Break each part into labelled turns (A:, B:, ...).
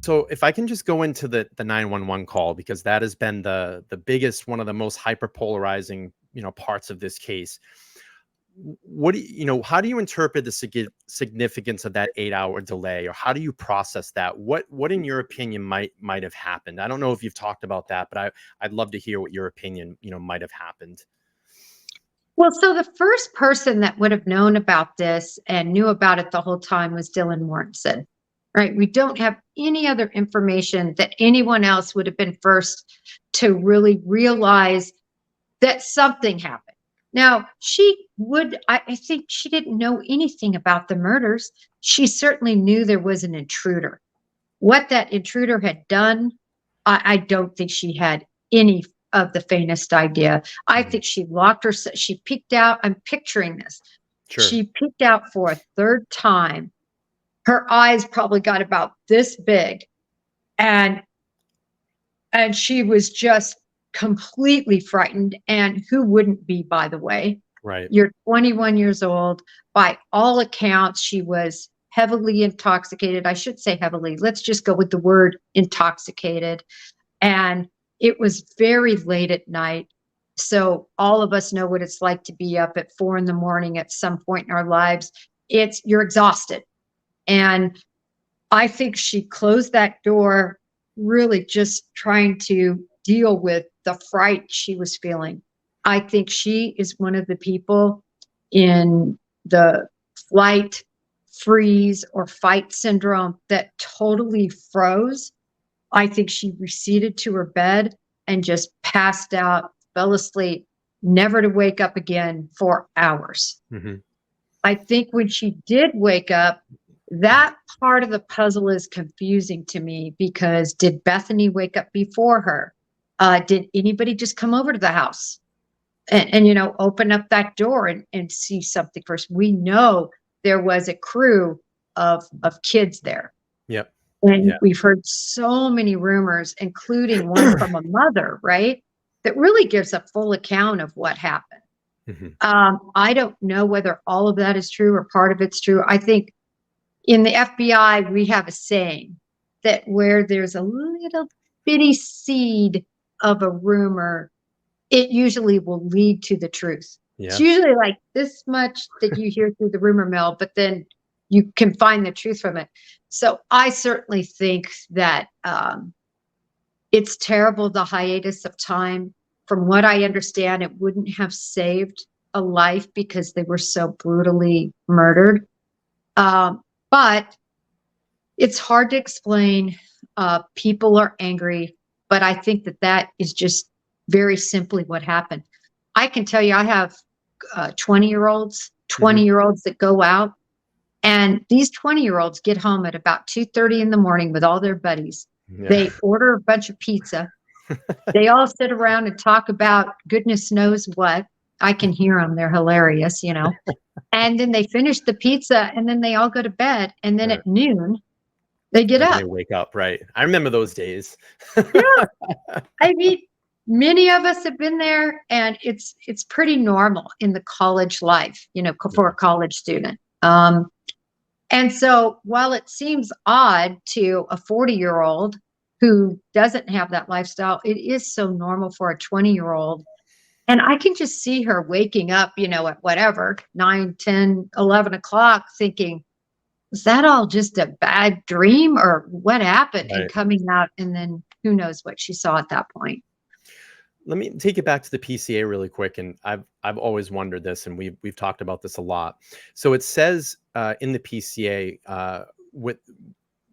A: So if I can just go into the 911 call, because that has been the biggest, one of the most hyperpolarizing, parts of this case. What do how do you interpret the significance of that 8-hour delay, or how do you process that? What in your opinion might have happened? I don't know if you've talked about that, but I'd love to hear what your opinion, might have happened.
B: Well, so the first person that would have known about this and knew about it the whole time was Dylan Mortensen, right? We don't have any other information that anyone else would have been first to really realize that something happened. Now, I think she didn't know anything about the murders. She certainly knew there was an intruder. What that intruder had done, I don't think she had any of the faintest idea. I think she locked herself. She peeked out. I'm picturing this.
A: Sure.
B: She peeked out for a third time. Her eyes probably got about this big, and she was just completely frightened. And who wouldn't be, by the way?
A: Right.
B: You're 21 years old. By all accounts, she was heavily intoxicated. I should say heavily. Let's just go with the word intoxicated. And it was very late at night. So all of us know what it's like to be up at 4 a.m. at some point in our lives. You're exhausted. And I think she closed that door, really just trying to deal with the fright she was feeling. I think she is one of the people in the flight, freeze, or fight syndrome that totally froze. I think she receded to her bed and just passed out, fell asleep, never to wake up again for hours.
A: Mm-hmm.
B: I think when she did wake up, that part of the puzzle is confusing to me, because did Bethany wake up before her? Did anybody just come over to the house and open up that door and see something first? We know there was a crew of kids there.
A: Yep.
B: And we've heard so many rumors, including one from a mother, right, that really gives a full account of what happened. Mm-hmm. I don't know whether all of that is true or part of it's true. I think in the FBI, we have a saying that where there's a little bitty seed of a rumor, it usually will lead to the truth. Yeah. It's usually like this much that you hear through the rumor mill, but then you can find the truth from it. So I certainly think that it's terrible, the hiatus of time. From what I understand, it wouldn't have saved a life because they were so brutally murdered. But it's hard to explain. People are angry, but I think that is just very simply what happened. I can tell you, I have 20-year-olds that go out, and these 20-year-olds get home at about 2:30 in the morning with all their buddies. Yeah. They order a bunch of pizza. They all sit around and talk about goodness knows what. I can hear them. They're hilarious, And then they finish the pizza, and then they all go to bed. And then at noon, they get up.
A: They wake up, right? I remember those days.
B: Yeah. I mean, many of us have been there, and it's pretty normal in the college life, for a college student. And so while it seems odd to a 40-year-old who doesn't have that lifestyle, it is so normal for a 20-year-old. And I can just see her waking up, at whatever, 9, 10, 11 o'clock thinking, was that all just a bad dream, or what happened? Right. And coming out, and then who knows what she saw at that point.
A: Let me take it back to the PCA really quick. And I've always wondered this, and we've talked about this a lot. So it says in the PCA, with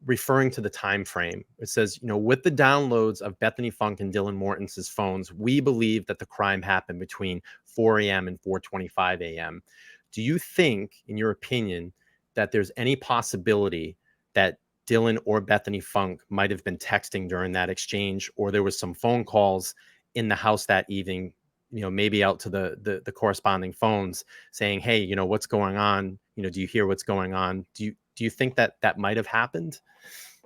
A: referring to the time frame, it says, with the downloads of Bethany Funk and Dylan Mortensen's phones, we believe that the crime happened between 4 a.m. and 4:25 a.m. Do you think, in your opinion, that there's any possibility that Dylan or Bethany Funk might have been texting during that exchange, or there was some phone calls in the house that evening, maybe out to the corresponding phones saying, hey, what's going on? Do you hear what's going on? Do you think that might have happened?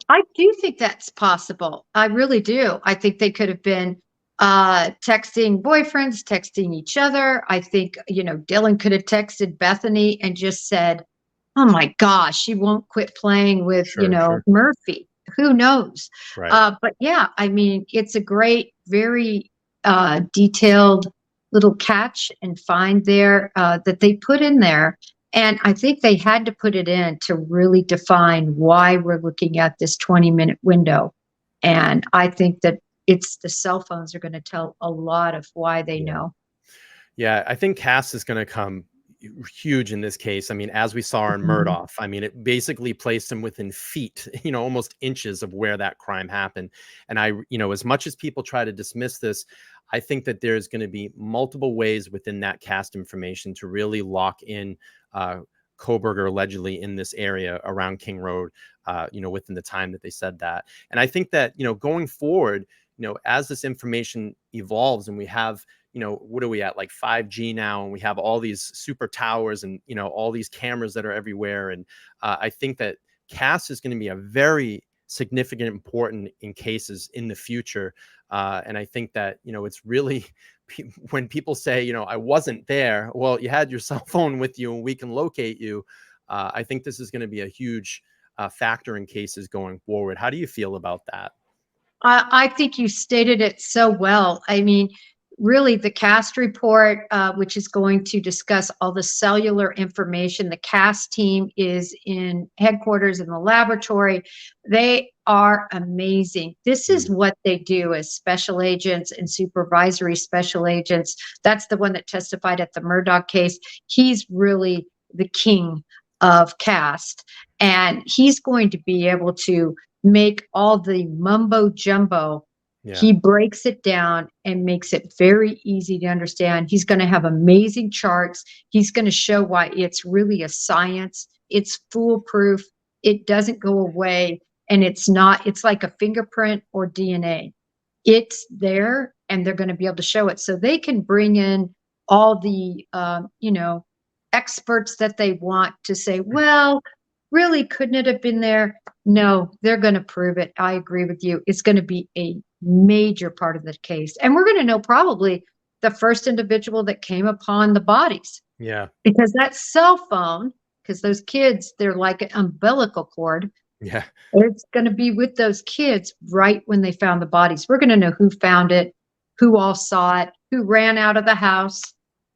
B: I do think that's possible. I really do. I think they could have been texting boyfriends, texting each other. I think, Dylan could have texted Bethany and just said, oh my gosh, she won't quit playing with, sure. Murphy. who knows?
A: Right.
B: But yeah, I mean, it's a great, very detailed little catch and find there that they put in there. And I think they had to put it in to really define why we're looking at this 20-minute window. And I think that it's the cell phones are going to tell a lot of why they
A: Yeah.
B: know.
A: Yeah, I think Cass is going to come huge in this case. I mean, as we saw in
B: Mhm.
A: Murdoch, I mean, it basically placed him within feet, almost inches of where that crime happened. And as much as people try to dismiss this, I think that there's going to be multiple ways within that cast information to really lock in Koberger allegedly in this area around King Road, within the time that they said that. And I think that, going forward, as this information evolves and we have, what are we at, like 5G now, and we have all these super towers and, all these cameras that are everywhere. And I think that CAS is going to be a very significant, important in cases in the future. And I think that, it's really, when people say, I wasn't there, well, you had your cell phone with you and we can locate you. I think this is going to be a huge factor in cases going forward. How do you feel about that?
B: I think you stated it so well. I mean, really, the CAST report, which is going to discuss all the cellular information, the CAST team is in headquarters in the laboratory. They are amazing. This is what they do as special agents and supervisory special agents. That's the one that testified at the Murdoch case. He's really the king of CAST, and he's going to be able to make all the mumbo jumbo.
A: Yeah.
B: He breaks it down and makes it very easy to understand. He's going to have amazing charts. He's going to show why it's really a science. It's foolproof. It doesn't go away. And it's like a fingerprint or DNA. It's there and they're going to be able to show it. So they can bring in all the, experts that they want to say, well, really, couldn't it have been there? No, they're going to prove it. I agree with you. It's going to be a major part of the case. And we're going to know probably the first individual that came upon the bodies.
A: Yeah.
B: Because that cell phone, because those kids, they're like an umbilical cord.
A: Yeah.
B: It's going to be with those kids right when they found the bodies. We're going to know who found it, who all saw it, who ran out of the house,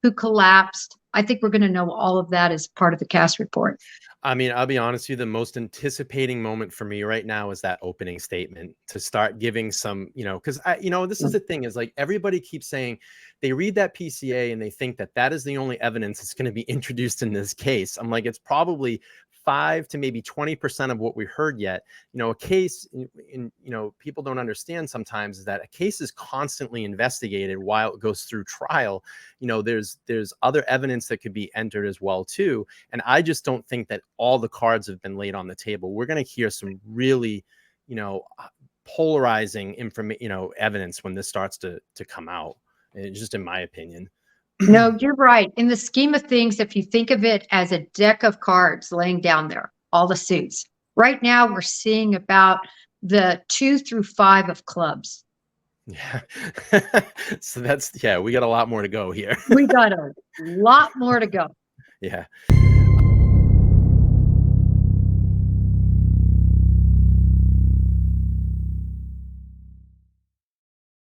B: who collapsed. I think we're going to know all of that as part of the CAST report.
A: I mean, I'll be honest with you, the most anticipating moment for me right now is that opening statement to start giving some, because this is the thing is like everybody keeps saying they read that PCA and they think that that is the only evidence that's going to be introduced in this case. I'm like, it's probably 5 to maybe 20% of what we heard yet. A case, people don't understand sometimes is that a case is constantly investigated while it goes through trial. There's other evidence that could be entered as well too. And I just don't think that all the cards have been laid on the table. We're going to hear some really, polarizing evidence when this starts to come out, just in my opinion.
B: No, you're right. In the scheme of things, if you think of it as a deck of cards laying down there, all the suits, right now we're seeing about the 2 through 5 of clubs.
A: Yeah. So we got a lot more to go here.
B: We got a lot more to go.
A: Yeah.